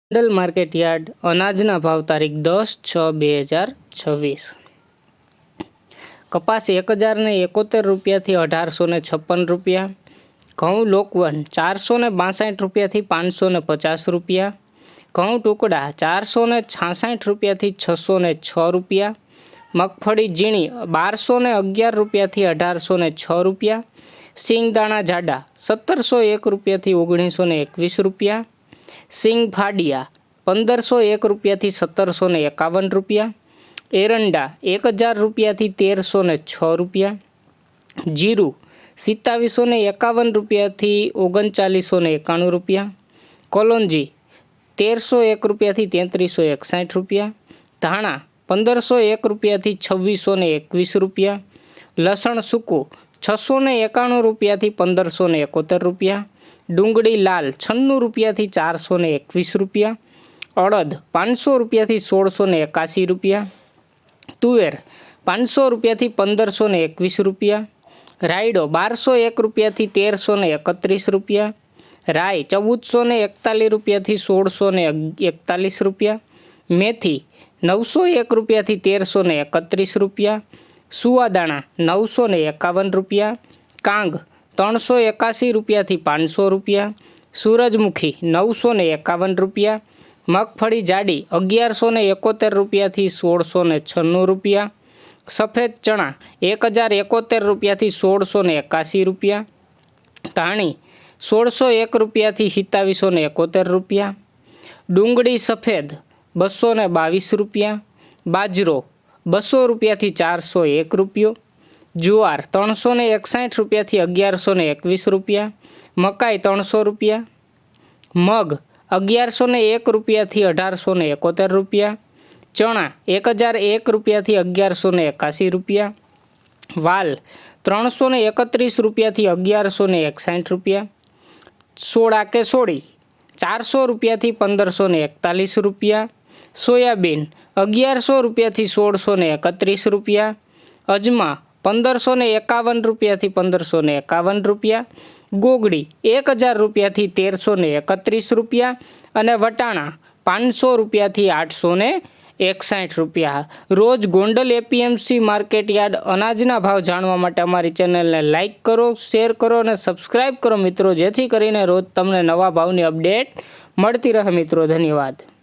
Gondal market yard અનાજના ભાવ તારીખ 10/6/2026। કપાસ 1071 રૂપિયાથી 1856 રૂપિયા। ઘઉં લોકવન 462 રૂપિયાથી 550 રૂપિયા। ઘઉં ટુકડા 466 રૂપિયાથી 606 રૂપિયા। મગફળી ઝીણી 1211 રૂપિયાથી 1806 રૂપિયા। સિંગદાણા જાડા 1701 રૂપિયાથી 1921 રૂપિયા। સિંગ ફાડિયા 1501 રૂપિયાથી 1751 રૂપિયા। એરંડા 1000 રૂપિયાથી 1306 રૂપિયા। જીરું 2751 રૂપિયાથી 3991 રૂપિયા। કોલોંજી 1301 રૂપિયાથી 3361 રૂપિયા। ધાણા 1501 રૂપિયાથી 2621 રૂપિયા। લસણ સૂકું 691 રૂપિયાથી 1571 રૂપિયા। ડુંગળી લાલ 96 રૂપિયાથી 421 રૂપિયા। અડદ 500 રૂપિયાથી 1681 રૂપિયા। તુવેર 500 રૂપિયાથી 1521 રૂપિયા। રાયડો 1201 રૂપિયાથી 1331 રૂપિયા। રાઈ 1441 રૂપિયાથી 1641 રૂપિયા। મેથી 901 રૂપિયાથી 1331 રૂપિયા। સુવાદાણા 951 રૂપિયા। કાંગ 381 રૂપિયાથી 500 રૂપિયા। સૂરજમુખી 951 રૂપિયા। મગફળી જાડી 1171 રૂપિયાથી 1696 રૂપિયા। સફેદ ચણા 1071 રૂપિયાથી 1681 રૂપિયા। ધાણી 1601 રૂપિયાથી 2771 રૂપિયા। ડુંગળી સફેદ 222 રૂપિયા। બાજરો 200 રૂપિયાથી 401 રૂપિયો। જુવાર 361 રૂપિયાથી 1121 રૂપિયા। મકાઈ 300 રૂપિયા। મગ 1101 રૂપિયાથી 1871 રૂપિયા। ચણા 1001 રૂપિયાથી 1181 રૂપિયા। વાલ 331 રૂપિયાથી 1161 રૂપિયા। સોળા કે સોળી 400 રૂપિયાથી 1541 રૂપિયા। સોયાબીન 1100 રૂપિયાથી 1631 રૂપિયા। અજમા 1551 રૂપિયાથી 1551 રૂપિયા। ગોગડી 1000 રૂપિયાથી 1331 રૂપિયા અને વટાણા 500 રૂપિયાથી 861 રૂપિયા। રોજ ગોંડલ એપીએમસી માર્કેટયાર્ડ અનાજના ભાવ જાણવા માટે અમારી ચેનલને લાઇક કરો, શેર કરો અને સબસ્ક્રાઈબ કરો મિત્રો, જેથી કરીને રોજ તમને નવા ભાવની અપડેટ મળતી રહે મિત્રો। ધન્યવાદ।